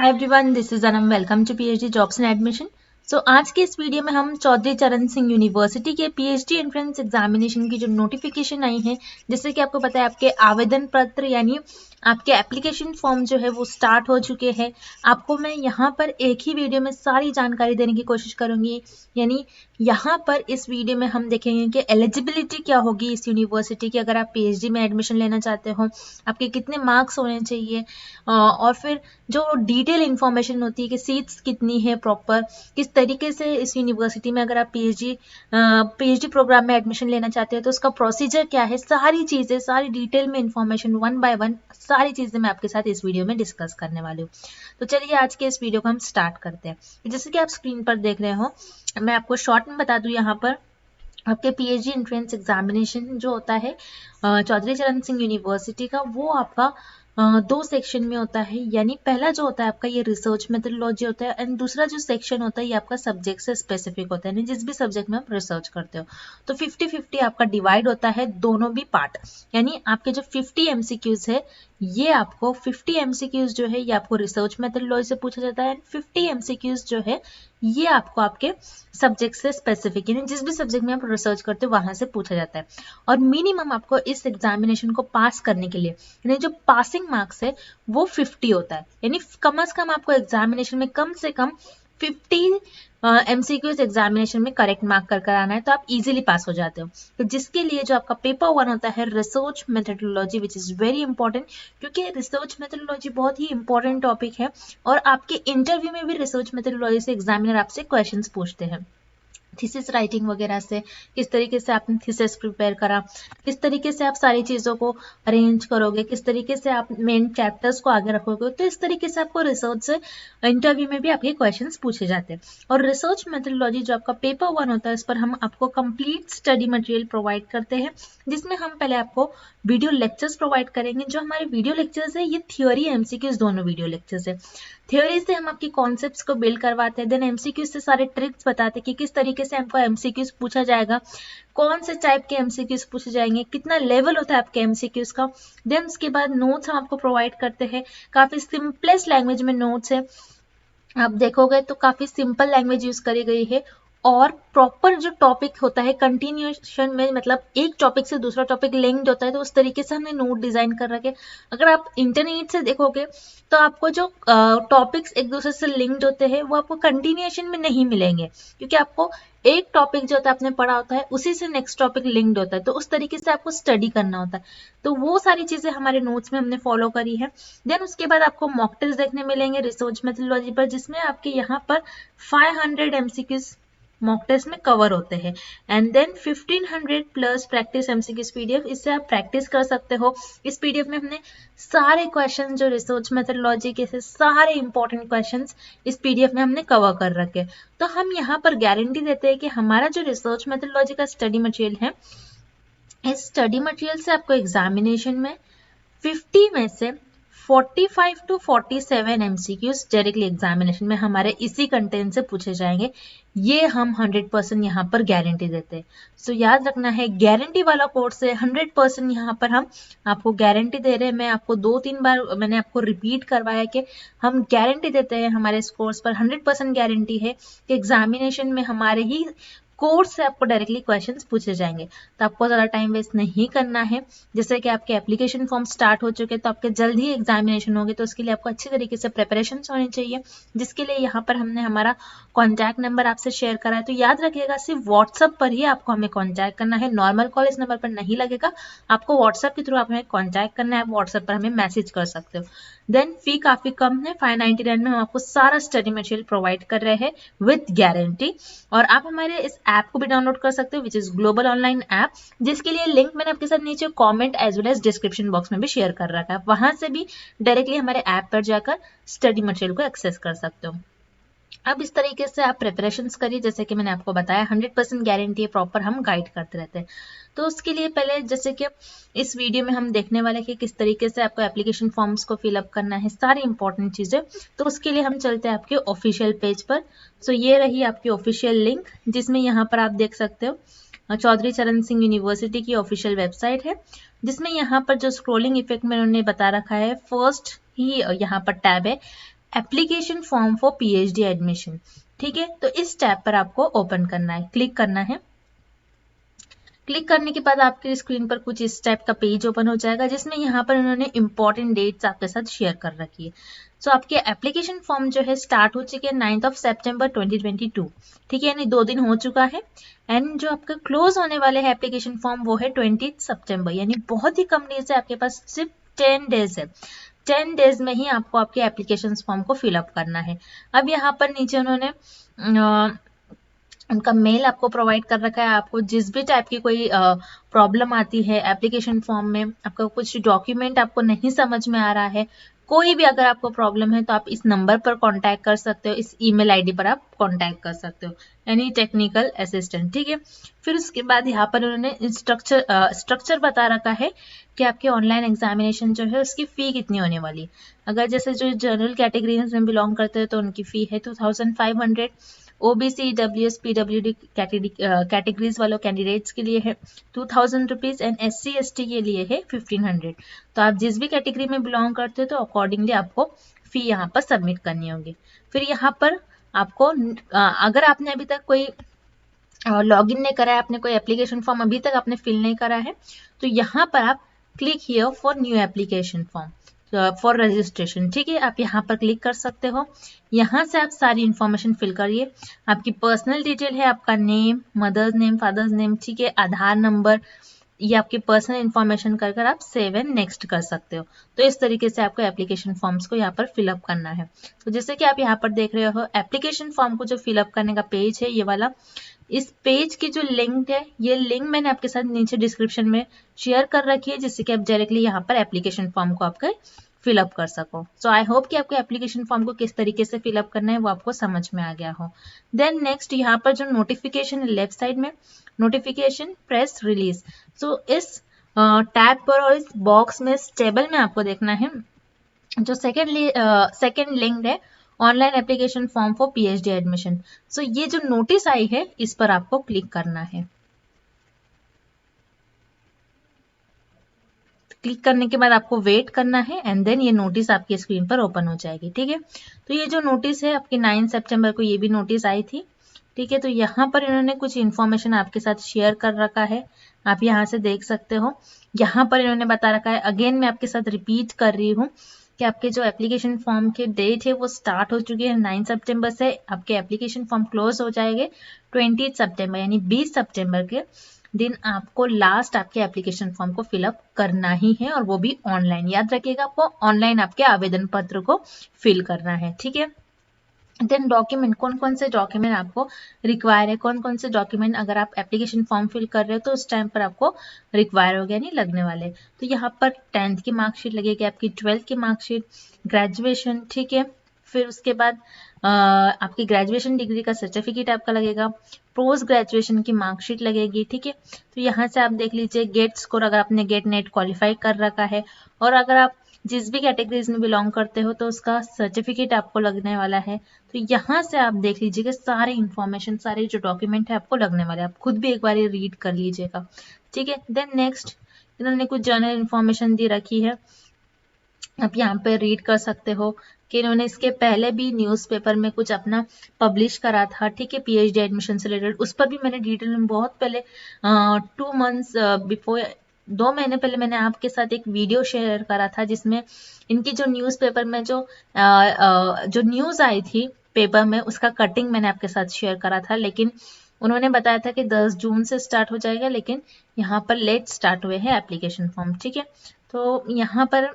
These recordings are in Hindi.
Hi everyone, this is Anam. Welcome to PhD jobs and admission. आज के इस वीडियो में हम चौधरी चरण सिंह यूनिवर्सिटी के पीएचडी एंट्रेंस एग्जामिनेशन की जो नोटिफिकेशन आई है, जैसे कि आपको पता है आपके आवेदन पत्र यानी आपके एप्लीकेशन फॉर्म जो है वो स्टार्ट हो चुके हैं। आपको मैं यहाँ पर एक ही वीडियो में सारी जानकारी देने की कोशिश करूंगी। यानी यहाँ पर इस वीडियो में हम देखेंगे कि एलिजिबिलिटी क्या होगी इस यूनिवर्सिटी की, अगर आप पीएचडी में एडमिशन लेना चाहते हो आपके कितने मार्क्स होने चाहिए, और फिर जो डिटेल इन्फॉर्मेशन होती है कि सीट्स कितनी है, प्रॉपर किस तरीके से इस यूनिवर्सिटी में अगर आप पीएचडी प्रोग्राम में एडमिशन लेना चाहते हैं तो उसका प्रोसीजर क्या है, सारी चीज़ें, सारी डिटेल में इन्फॉर्मेशन वन बाय वन सारी चीज़ें मैं आपके साथ इस वीडियो में डिस्कस करने वाली हूँ। तो चलिए आज के इस वीडियो को हम स्टार्ट करते हैं। जैसे कि आप स्क्रीन पर देख रहे हो, मैं आपको शॉर्ट में बता दूं, यहाँ पर आपके पीएचडी एंट्रेंस एग्जामिनेशन जो होता है चौधरी चरण सिंह यूनिवर्सिटी का, वो आपका दो सेक्शन में होता है। यानी पहला जो होता है आपका ये रिसर्च मेथोडोलॉजी होता है, एंड दूसरा जो सेक्शन होता है ये आपका सब्जेक्ट से स्पेसिफिक होता है, यानी जिस भी सब्जेक्ट में आप रिसर्च करते हो। तो 50-50 आपका डिवाइड होता है दोनों भी पार्ट। यानी आपके जो 50 एमसीक्यूज है, ये आपको 50 एमसीक्यूज जो है ये आपको रिसर्च मेथोडोलॉजी से पूछा जाता है, एंड 50 एमसीक्यूज जो है ये आपको आपके सब्जेक्ट से स्पेसिफिक, यानी जिस भी सब्जेक्ट में आप रिसर्च करते हो वहां से पूछा जाता है। और मिनिमम आपको इस एग्जामिनेशन को पास करने के लिए, यानी जो पासिंग मार्क्स है वो 50 होता है। यानी कम से कम आपको एग्जामिनेशन में कम से कम 50 एमसीक्यूज एग्जामिनेशन में करेक्ट मार्क कर आना है, तो आप इजीली पास हो जाते हो। तो जिसके लिए जो आपका पेपर 1 होता है research methodology, which is very important, क्योंकि रिसर्च मेथोडोलॉजी बहुत ही इंपॉर्टेंट टॉपिक है और आपके इंटरव्यू में भी रिसर्च मेथोडोलॉजी से एग्जामिनर आपसे क्वेश्चंस पूछते हैं। थीसिस राइटिंग वगैरह से किस तरीके से आपने थीसिस प्रिपेयर करा, किस तरीके से आप सारी चीज़ों को अरेंज करोगे, किस तरीके से आप मेन चैप्टर्स को आगे रखोगे, तो इस तरीके से आपको रिसर्च से इंटरव्यू में भी आपके क्वेश्चंस पूछे जाते हैं। और रिसर्च मेथोडोलॉजी जो आपका पेपर 1 होता है, इस पर हम आपको कंप्लीट स्टडी मटेरियल प्रोवाइड करते हैं, जिसमें हम पहले आपको वीडियो लेक्चर्स प्रोवाइड करेंगे। जो हमारे वीडियो लेक्चर्स है ये थ्योरी एमसीक्यूज दोनों वीडियो लेक्चर्स है। थ्योरी से हम आपकी कॉन्सेप्ट्स को बिल्ड करवाते हैं, देन एमसीक्यूज से सारे ट्रिक्स बताते हैं कि किस तरीके से हमको एमसीक्यूज पूछा जाएगा, कौन से टाइप के एमसीक्यूज पूछे जाएंगे, कितना लेवल होता है आपके एमसीक्यूज का। देन उसके बाद नोट्स हम आपको प्रोवाइड करते हैं, काफी सिंपलेस्ट लैंग्वेज में नोट्स है। आप देखोगे तो काफी सिंपल लैंग्वेज यूज करी गई है, और प्रॉपर जो टॉपिक होता है कंटिन्यूएशन में, मतलब एक टॉपिक से दूसरा टॉपिक लिंक्ड होता है, तो उस तरीके से हमने नोट डिजाइन कर रखे। अगर आप इंटरनेट से देखोगे तो आपको जो टॉपिक्स एक दूसरे से लिंक्ड होते हैं वो आपको कंटिन्यूएशन में नहीं मिलेंगे, क्योंकि आपको एक टॉपिक जो होता है आपने पढ़ा होता है उसी से नेक्स्ट टॉपिक लिंक्ड होता है, तो उस तरीके से आपको स्टडी करना होता है। तो वो सारी चीजें हमारे नोट्स में हमने फॉलो करी है। देन उसके बाद आपको मॉक टेस्ट देखने मिलेंगे रिसर्च मेथोडोलॉजी पर, जिसमें आपके यहाँ पर 500 एमसीक्यूज मॉक टेस्ट में कवर होते हैं, and then 1500 plus practice MCQs PDF, इससे आप प्रैक्टिस कर सकते हो। इस पीडीएफ में हमने सारे क्वेश्चन जो रिसर्च मेथोडोलॉजी के से सारे इंपॉर्टेंट क्वेश्चंस इस पीडीएफ में हमने कवर कर रखे। तो हम यहाँ पर गारंटी देते हैं कि हमारा जो रिसर्च मेथोडोलॉजी का स्टडी मटेरियल है, इस स्टडी मटेरियल से आपको एग्जामिनेशन में 50 में से 45 to 47 एमसीक्यूज डायरेक्टली एग्जामिनेशन में हमारे इसी कंटेंट से पूछे जाएंगे। ये हम 100% यहाँ पर गारंटी देते हैं। सो याद रखना है, गारंटी वाला कोर्स है, 100% यहाँ पर हम आपको गारंटी दे रहे हैं। मैं आपको 2-3 बार मैंने आपको रिपीट करवाया कि हम गारंटी देते हैं, हमारे इस कोर्स पर 100% गारंटी है कि एग्जामिनेशन में हमारे ही कोर्स से आपको डायरेक्टली क्वेश्चंस पूछे जाएंगे। तो आपको ज़्यादा टाइम वेस्ट नहीं करना है। जैसे कि आपके एप्लीकेशन फॉर्म स्टार्ट हो चुके हैं, तो आपके जल्द ही एग्जामिनेशन होंगे, तो उसके लिए आपको अच्छी तरीके से प्रिपरेशन होनी चाहिए, जिसके लिए यहाँ पर हमने हमारा कॉन्टैक्ट नंबर आपसे शेयर करा है। तो याद रखिएगा, सिर्फ व्हाट्सअप पर ही आपको हमें कॉन्टैक्ट करना है, नॉर्मल कॉल इस नंबर पर नहीं लगेगा, आपको व्हाट्सअप के थ्रू आप हमें कॉन्टैक्ट करना है, आप व्हाट्सअप पर हमें मैसेज कर सकते हो। देन फी काफ़ी कम है, 599 में हम आपको सारा स्टडी मटेरियल प्रोवाइड कर रहे हैं विद गारंटी। और आप हमारे इस ऐप को भी डाउनलोड कर सकते हो, which is global online app, जिसके लिए लिंक मैंने आपके साथ नीचे comment as well as description box में भी शेयर कर रखा है। वहां से भी डायरेक्टली हमारे ऐप पर जाकर स्टडी मटेरियल को एक्सेस कर सकते हो। अब इस तरीके से आप प्रिपरेशंस करिए, जैसे कि मैंने आपको बताया 100% गारंटी है, प्रॉपर हम गाइड करते रहते हैं। तो उसके लिए पहले जैसे कि इस वीडियो में हम देखने वाले हैं कि किस तरीके से आपको एप्लीकेशन फॉर्म्स को फिलअप करना है, सारी इंपॉर्टेंट चीज़ें। तो उसके लिए हम चलते हैं आपके ऑफिशियल पेज पर। सो ये रही आपकी ऑफिशियल लिंक, जिसमें यहाँ पर आप देख सकते हो चौधरी चरण सिंह यूनिवर्सिटी की ऑफिशियल वेबसाइट है, जिसमें यहाँ पर जो स्क्रोलिंग इफेक्ट में उन्होंने बता रखा है, फर्स्ट ही यहाँ पर टैब है application form for PhD admission. ठीक है, तो इस टैब पर आपको ओपन करना है, क्लिक करना है। क्लिक करने के बाद आपके स्क्रीन पर कुछ इस टाइप का पेज ओपन हो जाएगा, जिसमें यहाँ पर उन्होंने इंपॉर्टेंट डेट्स आपके साथ शेयर कर रखी है। सो आपके एप्लीकेशन फॉर्म जो है स्टार्ट हो चुके हैं 9 सितंबर 2022। ठीक है, यानी 2 दिन हो चुका है। एंड जो आपका क्लोज होने वाले हैं एप्लीकेशन फॉर्म वो है 20 सितंबर, यानी बहुत ही कम डेज है, आपके पास सिर्फ 10 डेज है। 10 डेज में ही आपको आपके एप्लीकेशन फॉर्म को फिलअप करना है। अब यहाँ पर नीचे उन्होंने उनका मेल आपको प्रोवाइड कर रखा है। आपको जिस भी टाइप की कोई प्रॉब्लम आती है एप्लीकेशन फॉर्म में, आपका कुछ डॉक्यूमेंट आपको नहीं समझ में आ रहा है, कोई भी अगर आपको प्रॉब्लम है तो आप इस नंबर पर कांटेक्ट कर सकते हो, इस ईमेल आईडी पर आप कांटेक्ट कर सकते हो, एनी टेक्निकल असिस्टेंट। ठीक है, फिर उसके बाद यहाँ पर उन्होंने स्ट्रक्चर बता रखा है कि आपके ऑनलाइन एग्जामिनेशन जो है उसकी फ़ी कितनी होने वाली। अगर जैसे जो जनरल कैटेगरीज में बिलोंग करते हैं तो उनकी फ़ी है 2500, ओबीसी डब्ल्यूएस पीडब्ल्यूडी कैटेगरीज वालों कैंडिडेट्स के लिए है 2000 रुपीज एंड एससी एसटी के लिए है 1500। तो आप जिस भी कैटेगरी में बिलोंग करते हो तो अकॉर्डिंगली आपको फी यहाँ पर सबमिट करनी होगी। फिर यहाँ पर आपको अगर आपने अभी तक कोई लॉगिन नहीं करा है, आपने कोई एप्लीकेशन फॉर्म अभी तक आपने फिल नहीं करा है, तो यहाँ पर आप click here for new application form for registration. ठीक है, आप यहाँ पर क्लिक कर सकते हो। यहाँ से आप सारी इंफॉर्मेशन फिल करिए। आपकी पर्सनल डिटेल है, आपका name, mother's name, father's name, ठीक है, आधार नंबर, ये आपकी पर्सनल इन्फॉर्मेशन कर कर आप सेव एंड नेक्स्ट कर सकते हो। तो इस तरीके से आपको एप्लीकेशन फॉर्म्स को यहाँ पर फिलअप करना है। तो जैसे कि आप यहाँ पर देख रहे हो एप्लीकेशन फॉर्म को जो फिलअप करने का पेज है ये वाला, इस पेज की जो लिंक है, ये लिंक मैंने आपके साथ नीचे डिस्क्रिप्शन में शेयर कर रखी है, जिससे कि आप डायरेक्टली यहाँ पर एप्लीकेशन फॉर्म को आपका फिलअप कर सको। सो आई होप कि आपको एप्लीकेशन फॉर्म को किस तरीके से फिलअप करना है वो आपको समझ में आ गया हो। देन नेक्स्ट यहाँ पर जो नोटिफिकेशन है लेफ्ट साइड में, नोटिफिकेशन प्रेस रिलीज। सो इस टैब पर और इस बॉक्स में, इस टेबल में आपको देखना है जो सेकेंड लिंक है, online application form for PhD admission. So ये जो नोटिस आई है इस पर आपको क्लिक करना है। क्लिक करने के बाद आपको वेट करना है एंड देन ये नोटिस आपकी स्क्रीन पर ओपन हो जाएगी। ठीक है, तो ये जो नोटिस है आपकी 9 सितंबर को ये भी नोटिस आई थी। ठीक है, तो यहाँ पर इन्होंने कुछ इन्फॉर्मेशन आपके साथ शेयर कर रखा है, आप यहाँ से देख सकते हो। यहाँ पर इन्होंने बता रखा है, अगेन मैं आपके साथ रिपीट कर रही हूँ कि आपके जो एप्लीकेशन फॉर्म के डेट है वो स्टार्ट हो चुकी है 9 सितंबर से, आपके एप्लीकेशन फॉर्म क्लोज हो जाएंगे 20 सितंबर, यानी 20 सितंबर के दिन आपको लास्ट आपके एप्लीकेशन फॉर्म को फिलअप करना ही है, और वो भी ऑनलाइन। याद रखिएगा, आपको ऑनलाइन आपके आवेदन पत्र को फिल करना है। ठीक है, देन डॉक्यूमेंट, कौन कौन से डॉक्यूमेंट आपको रिक्वायर है, कौन कौन से डॉक्यूमेंट अगर आप एप्लीकेशन फॉर्म फिल कर रहे हो तो उस टाइम पर आपको रिक्वायर हो गया, नहीं लगने वाले। तो यहाँ पर 10th की मार्कशीट लगेगी, आपकी 12th की मार्कशीट, ग्रेजुएशन, ठीक है, फिर उसके बाद आपकी ग्रेजुएशन डिग्री का सर्टिफिकेट आपका लगेगा, पोस्ट ग्रेजुएशन की मार्कशीट लगेगी। ठीक है, तो यहाँ से आप देख लीजिए गेट स्कोर, अगर आपने गेट नेट क्वालिफाई कर रखा है, और अगर आप जिस भी कैटेगरीज में बिलोंग करते हो तो उसका सर्टिफिकेट आपको लगने वाला है। तो यहाँ से आप देख लीजिएगा सारे इंफॉर्मेशन, सारे जो डॉक्यूमेंट है आपको लगने वाले, आप खुद भी एक बार रीड कर लीजिएगा। ठीक है, देन नेक्स्ट इन्होंने कुछ जर्नल इंफॉर्मेशन दी रखी है, आप यहाँ पे रीड कर सकते हो कि इन्होंने इसके पहले भी न्यूज़पेपर में कुछ अपना पब्लिश करा था। ठीक है, पीएचडी एडमिशन से रिलेटेड, उस पर भी मैंने डिटेल में बहुत पहले 2 मंथ्स बिफोर, 2 महीने पहले मैंने आपके साथ एक वीडियो शेयर करा था, जिसमें इनकी जो न्यूज़पेपर में जो न्यूज़ आई थी पेपर में, उसका कटिंग मैंने आपके साथ शेयर करा था। लेकिन उन्होंने बताया था कि 10 जून से स्टार्ट हो जाएगा, लेकिन यहाँ पर लेट स्टार्ट हुए हैं एप्लीकेशन फॉर्म। ठीक है, तो यहाँ पर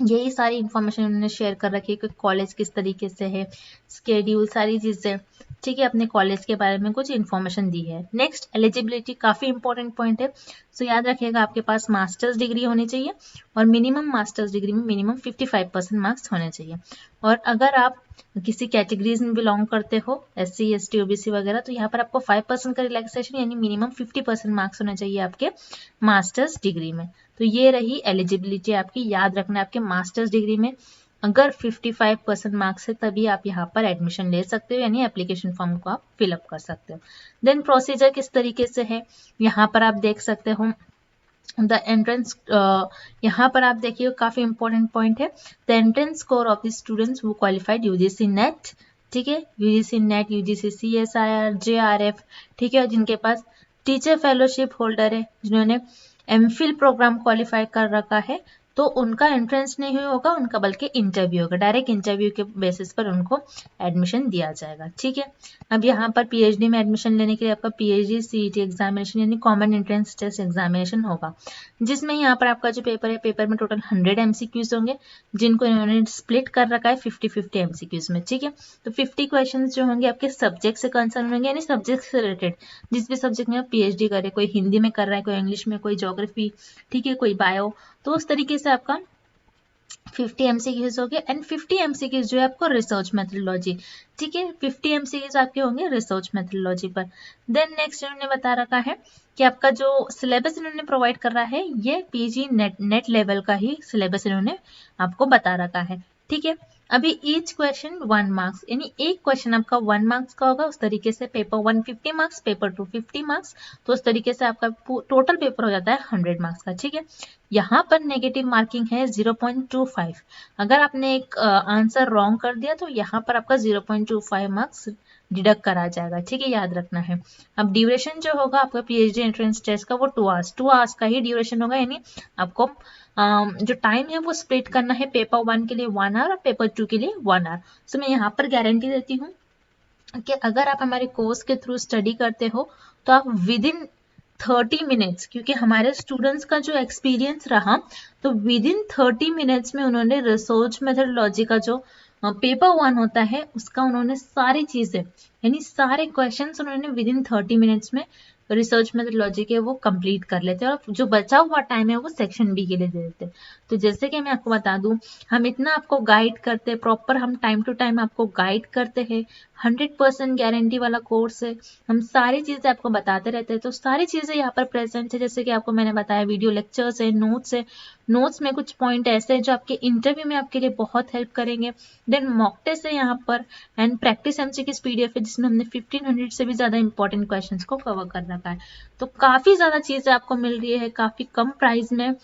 यही सारी इन्फॉर्मेशन उन्होंने शेयर कर रखी है कि कॉलेज किस तरीके से है, स्केड्यूल, सारी चीज़ें। ठीक है, अपने कॉलेज के बारे में कुछ इन्फॉर्मेशन दी है। नेक्स्ट एलिजिबिलिटी, काफ़ी इंपॉर्टेंट पॉइंट है। सो याद रखिएगा, आपके पास मास्टर्स डिग्री होनी चाहिए, और मिनिमम मास्टर्स डिग्री में मिनिमम 55% मार्क्स होने चाहिए। और अगर आप किसी कैटेगरीज में बिलोंग करते हो, SC ST OBC वगैरह, तो यहाँ पर आपको 5% का रिलैक्सेशन, यानी मिनिमम 50% मार्क्स होने चाहिए आपके मास्टर्स डिग्री में। तो ये रही एलिजिबिलिटी आपकी, याद रखना, आपके मास्टर्स डिग्री में अगर 55% मार्क्स है तभी आप यहाँ पर एडमिशन ले सकते हो, यानी एप्लीकेशन फॉर्म को आप फिलअप कर सकते हो। देन प्रोसीजर किस तरीके से है यहाँ पर आप देख सकते हो। द एंट्रेंस, यहाँ पर आप देखिए काफी इंपॉर्टेंट पॉइंट है, the entrance score of the students वो क्वालिफाइड यूजीसी नेट, ठीक है, UGC net, UGC CSIR, JRF, ठीक है, जिनके पास टीचर फेलोशिप होल्डर है, जिन्होंने एमफिल प्रोग्राम क्वालिफाई कर रखा है, तो उनका एंट्रेंस नहीं होगा, उनका बल्कि इंटरव्यू होगा, डायरेक्ट इंटरव्यू के बेसिस पर उनको एडमिशन दिया जाएगा, ठीक है। अब यहाँ पर पीएचडी में एडमिशन लेने के लिए आपका पीएचडी सीईटी एग्जामिनेशन यानी कॉमन एंट्रेंस टेस्ट एग्जामिनेशन होगा, जिसमें यहाँ पर आपका जो पेपर है, पेपर में टोटल 100 एमसीक्यूज होंगे, जिनको इन्होंने स्प्लिट कर रखा है 50-50 एमसीक्यूज में, ठीक है। तो 50 क्वेश्चंस जो होंगे आपके सब्जेक्ट से कंसर्न होंगे, यानी सब्जेक्ट से रिलेटेड, जिस भी सब्जेक्ट में आप पीएचडी कर रहे हैं, कोई हिंदी में कर रहा है, कोई इंग्लिश में, कोई ज्योग्राफी, ठीक है, कोई बायो, तो उस तरीके से आपका 50 एमसीक्यूज हो गए। एंड 50 एमसीक्यूज जो है आपको रिसर्च मेथोडोलॉजी, ठीक है, 50 एमसीक्यूज आपके होंगे रिसर्च मेथोडोलॉजी पर। देन नेक्स्ट इन्होंने बता रखा है कि आपका जो सिलेबस इन्होंने प्रोवाइड कर रहा है, ये पीजी नेट लेवल का ही सिलेबस इन्होंने आपको बता रखा है, ठीक है। अभी ईच क्वेश्चन 1 मार्क्स, यानी एक क्वेश्चन आपका 1 मार्क्स का होगा, उस तरीके से पेपर 1 50 मार्क्स, पेपर 2 50 मार्क्स, तो उस तरीके से आपका टोटल पेपर हो जाता है 100 मार्क्स का, ठीक है। यहाँ पर नेगेटिव मार्किंग है 0.25, अगर आपने एक आंसर रॉन्ग कर दिया तो यहाँ पर आपका 0.25 मार्क्स डिडक्ट करा जाएगा, ठीक है, याद रखना है। अब ड्यूरेशन जो होगा आपका पीएचडी एंट्रेंस टेस्ट का वो 2 आवर्स का ही ड्यूरेशन होगा, यानी आपको जो टाइम है वो स्प्लिट करना है, पेपर 1 के लिए 1 आवर और पेपर 2 के लिए 1 आवर। सो मैं यहाँ पर गारंटी देती हूँ कि अगर आप हमारे कोर्स के थ्रू स्टडी करते हो तो आप विद इन 30 मिनट्स, क्योंकि हमारे स्टूडेंट्स का जो एक्सपीरियंस रहा, तो विद इन 30 मिनट्स में उन्होंने रिसर्च मेथोडोलॉजी का जो पेपर 1 होता है उसका उन्होंने सारी चीजें, यानी सारे क्वेश्चंस उन्होंने विद इन 30 मिनट्स में रिसर्च मेथोडोलॉजी के वो कंप्लीट कर लेते हैं, और जो बचा हुआ टाइम है वो सेक्शन बी के लिए दे देते हैं। तो जैसे कि मैं आपको बता दूं, हम इतना आपको गाइड करते हैं, प्रॉपर हम टाइम टू टाइम आपको गाइड करते हैं, 100% गारंटी वाला कोर्स है, हम सारी चीजें आपको बताते रहते हैं, तो सारी चीजें यहाँ पर प्रेजेंट है, जैसे कि आपको मैंने बताया, वीडियो लेक्चर्स है, नोट्स है, नोट्स में कुछ पॉइंट ऐसे हैं जो आपके इंटरव्यू में आपके लिए बहुत हेल्प करेंगे। देन मॉक टेस्ट है यहाँ पर, एंड प्रैक्टिस एमसीक्यूज पीडीएफ है, जिसमें हमने 1500 से भी ज्यादा इंपॉर्टेंट क्वेश्चंस को कवर कर रखा है। तो काफी ज्यादा चीजें आपको मिल रही है काफी कम प्राइस में,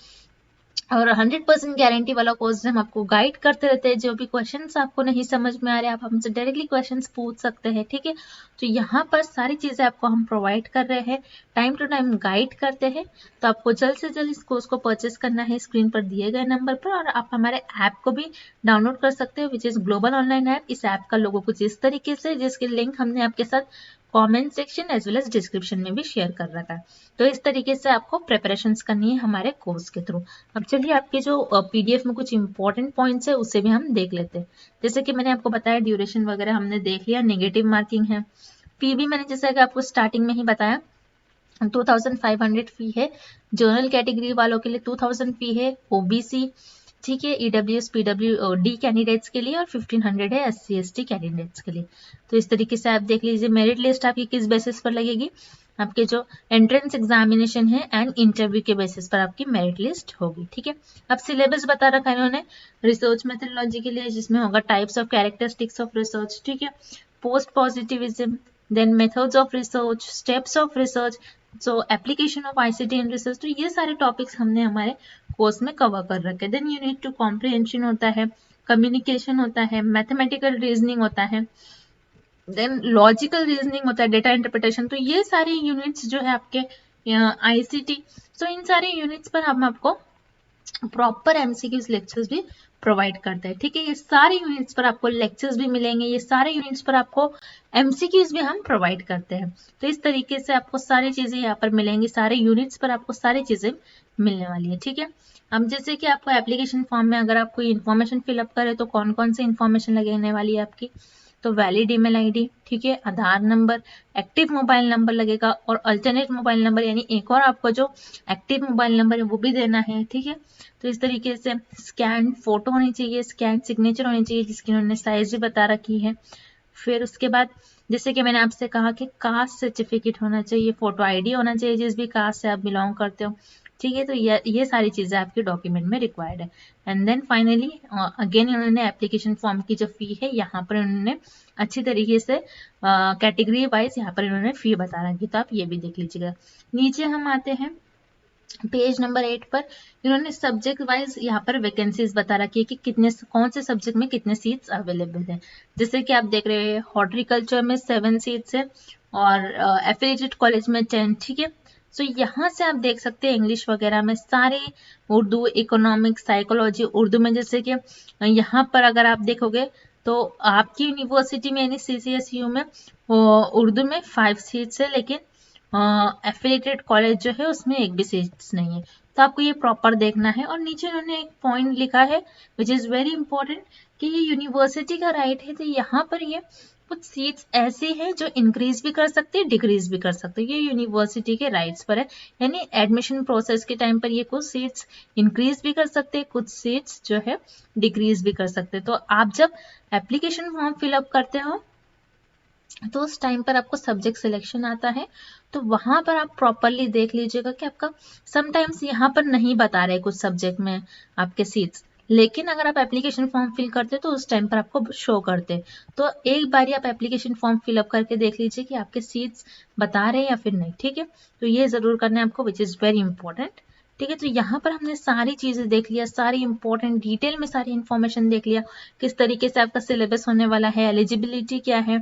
और 100% गारंटी वाला कोर्स हम आपको गाइड करते रहते हैं। जो भी क्वेश्चंस आपको नहीं समझ में आ रहे आप हमसे डायरेक्टली क्वेश्चंस पूछ सकते हैं, ठीक है। तो यहाँ पर सारी चीजें आपको हम प्रोवाइड कर रहे हैं, टाइम टू टाइम गाइड करते हैं। तो आपको जल्द से जल्द इस कोर्स को परचेस करना है स्क्रीन पर दिए गए नंबर पर, और आप हमारे ऐप को भी डाउनलोड कर सकते हो, which is global online app. इस ऐप का लोगो कुछ इस तरीके से, जिसके लिंक हमने आपके साथ comment section as well as description में भी शेयर कर रखा है। तो इस तरीके से आपको प्रिपरेशंस करनी है हमारे कोर्स के थ्रू। अब चलिए आपके जो पीडीएफ में कुछ इंपॉर्टेंट पॉइंट्स है उसे भी हम देख लेते हैं। जैसे कि मैंने आपको बताया ड्यूरेशन वगैरह हमने देख लिया, नेगेटिव मार्किंग है, फी भी मैंने जैसे कि आपको स्टार्टिंग में ही बताया 2500 फी है, जनरल कैटेगरी वालों के लिए 2000 फी है, ओबीसी, ठीक है, ईडब्ल्यूएस पीडब्ल्यूडी कैंडिडेट्स के लिए, और 1500 है SC ST कैंडिडेट्स के लिए। तो इस तरीके से आप देख लीजिए। मेरिट लिस्ट आपकी किस बेसिस पर लगेगी, आपके जो एंट्रेंस एग्जामिनेशन है एंड इंटरव्यू के बेसिस पर आपकी मेरिट लिस्ट होगी, ठीक है। अब सिलेबस बता रखा है इन्होंने रिसर्च मेथोडोलॉजी के लिए, जिसमें होगा types of characteristics of research, ठीक है, post positivism, then methods of research, steps of research, so application of ICT in research. तो ये सारे टॉपिक्स हमने हमारे कोर्स में कवर कर रखे। देन यूनिट 2 कॉम्प्रिहेंशन होता है, कम्युनिकेशन होता है, मैथमेटिकल रीजनिंग होता है, देन लॉजिकल रीजनिंग होता है, डेटा इंटरप्रिटेशन। तो ये सारे यूनिट्स जो है आपके आईसीटी, सो इन सारे यूनिट्स पर हम आपको प्रॉपर एमसीक्यूज लेक्चर्स भी प्रोवाइड करते हैं, ठीक है। ये सारे यूनिट्स पर आपको लेक्चर्स भी मिलेंगे, ये सारे यूनिट्स पर आपको एमसीक्यूज भी हम प्रोवाइड करते हैं। तो इस तरीके से आपको सारी चीजें यहाँ पर मिलेंगी, सारे यूनिट्स पर आपको सारी चीजें मिलने वाली है, ठीक है। अब जैसे कि आपको एप्लीकेशन फॉर्म में अगर आप कोई इन्फॉर्मेशन फिलअप करें तो कौन कौन सी इन्फॉर्मेशन लगने वाली है आपकी, तो वैलिड ईमेल आईडी, ठीक है, आधार नंबर, एक्टिव मोबाइल नंबर लगेगा, और अल्टरनेट मोबाइल नंबर, यानी एक और आपको जो एक्टिव मोबाइल नंबर है वो भी देना है, ठीक है। तो इस तरीके से स्कैन फोटो होनी चाहिए, स्कैन सिग्नेचर होनी चाहिए, जिसकी उन्होंने साइज भी बता रखी है। फिर उसके बाद जैसे कि मैंने आपसे कहा कि कास्ट सर्टिफिकेट होना चाहिए, फोटो आईडी होना चाहिए जिस भी कास्ट से आप बिलोंग करते हो, ठीक है। तो ये सारी चीजें आपके डॉक्यूमेंट में रिक्वायर्ड है। एंड देन फाइनली अगेन इन्होंने एप्लीकेशन फॉर्म की जो फी है यहाँ पर उन्होंने अच्छी तरीके से कैटेगरी वाइज यहाँ पर इन्होंने फी बता रखी, तो आप ये भी देख लीजिएगा। नीचे हम आते हैं पेज नंबर 8 पर इन्होंने सब्जेक्ट वाइज यहाँ पर वैकेंसीज बता रखी है कि कितने कौन से सब्जेक्ट में कितने सीट्स अवेलेबल हैं। जैसे कि आप देख रहे हैं हॉर्टिकल्चर में 7 सीट्स है और एफिलिएटेड कॉलेज में 10, ठीक है। सो यहाँ से आप देख सकते हैं इंग्लिश वगैरह में सारे, उर्दू, इकोनॉमिक्स, साइकोलॉजी, उर्दू में जैसे कि यहाँ पर अगर आप देखोगे तो आपकी यूनिवर्सिटी में यानी CCSU में उर्दू में 5 सीट्स है, लेकिन एफिलिएटेड कॉलेज जो है उसमें एक भी सीट्स नहीं है। तो आपको ये प्रॉपर देखना है। और नीचे उन्होंने एक पॉइंट लिखा है विच इज़ वेरी इंपॉर्टेंट कि ये यूनिवर्सिटी का राइट है, तो यहाँ पर ये कुछ सीट्स ऐसी हैं जो इंक्रीज भी कर सकते हैं, डिक्रीज भी कर सकते हैं। ये यूनिवर्सिटी के राइट्स पर है, यानी एडमिशन प्रोसेस के टाइम पर ये कुछ सीट्स इंक्रीज भी कर सकते हैं, कुछ सीट्स जो है डिक्रीज भी कर सकते हैं। तो आप जब एप्लीकेशन फॉर्म फिलअप करते हो तो उस टाइम पर आपको सब्जेक्ट सिलेक्शन आता है, तो वहां पर आप प्रॉपरली देख लीजिएगा कि आपका समटाइम्स यहाँ पर नहीं बता रहे कुछ सब्जेक्ट में आपके सीट्स, लेकिन अगर आप एप्लीकेशन फॉर्म फिल करते तो उस टाइम पर आपको शो करते। तो एक बार आप एप्लीकेशन फॉर्म फिलअप करके देख लीजिए कि आपके सीट्स बता रहे हैं या फिर नहीं, ठीक है। तो ये जरूर करना है आपको, विच इज़ वेरी इंपॉर्टेंट, ठीक है। तो यहाँ पर हमने सारी चीजें देख लिया, सारी इंपॉर्टेंट डिटेल में सारी इन्फॉर्मेशन देख लिया, किस तरीके से आपका सिलेबस होने वाला है, एलिजिबिलिटी क्या है,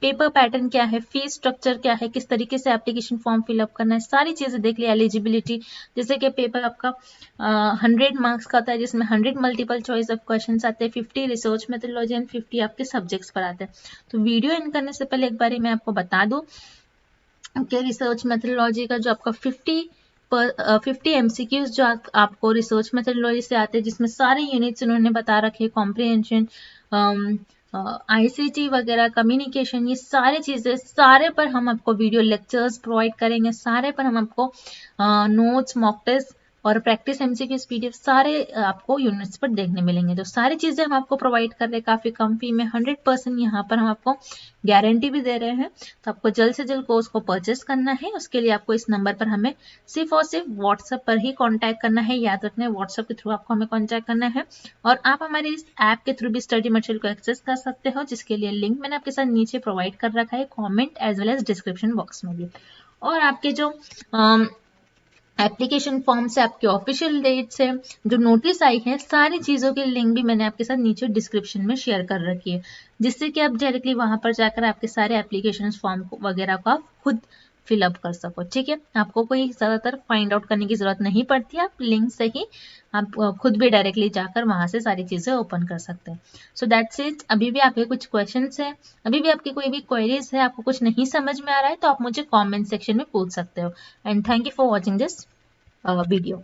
पेपर पैटर्न क्या है, फीस स्ट्रक्चर क्या है, किस तरीके से एप्लीकेशन फॉर्म फिलअप करना है, सारी चीजें देख लिया। एलिजिबिलिटी जैसे कि पेपर आपका 100 मार्क्स का होता है, जिसमें 100 मल्टीपल चॉइस ऑफ क्वेश्चन आते हैं, 50 रिसर्च मेथोडोलॉजी एंड 50 आपके सब्जेक्ट्स पर आते हैं। तो वीडियो एंड करने से पहले एक बार मैं आपको बता दूं कि रिसर्च मेथोडोलॉजी का जो आपका 50 MCQs जो आपको रिसर्च मेथोडोलॉजी से आते हैं, जिसमें सारे यूनिट्स उन्होंने बता रखे हैं, कॉम्प्रिहेंशन, ICT वगैरह, कम्युनिकेशन, ये सारी चीज़ें, सारे पर हम आपको वीडियो लेक्चर्स प्रोवाइड करेंगे, सारे पर हम आपको नोट्स, मॉक टेस्ट और प्रैक्टिस MCQs PDF सारे आपको यूनिट्स पर देखने मिलेंगे। तो सारी चीज़ें हम आपको प्रोवाइड कर रहे हैं काफ़ी कम फी में, 100% यहाँ पर हम आपको गारंटी भी दे रहे हैं। तो आपको जल्द से जल्द कोर्स को परचेस करना है, उसके लिए आपको इस नंबर पर हमें सिर्फ और सिर्फ व्हाट्सएप पर ही कांटेक्ट करना है। याद रखना है व्हाट्सएप के थ्रू आपको हमें कांटेक्ट करना है, और आप हमारे इस ऐप के थ्रू भी स्टडी मटेरियल को एक्सेस कर सकते हो, जिसके लिए लिंक मैंने आपके साथ नीचे प्रोवाइड कर रखा है comment as well as description box में भी। और आपके जो एप्लीकेशन फॉर्म से आपके ऑफिशियल डेट से जो नोटिस आई है, सारी चीज़ों की लिंक भी मैंने आपके साथ नीचे डिस्क्रिप्शन में शेयर कर रखी है, जिससे कि आप डायरेक्टली वहां पर जाकर आपके सारे एप्लीकेशन फॉर्म वगैरह को आप खुद फिलअप कर सको, ठीक है। आपको कोई ज़्यादातर फाइंड आउट करने की ज़रूरत नहीं पड़ती, आप लिंक से ही आप खुद भी डायरेक्टली जाकर वहां से सारी चीज़ें ओपन कर सकते हैं। So that's it. अभी भी आपके कुछ क्वेश्चंस है, अभी भी आपकी कोई भी क्वेरीज है, आपको कुछ नहीं समझ में आ रहा है, तो आप मुझे कॉमेंट सेक्शन में पूछ सकते हो। And thank you for watching this video.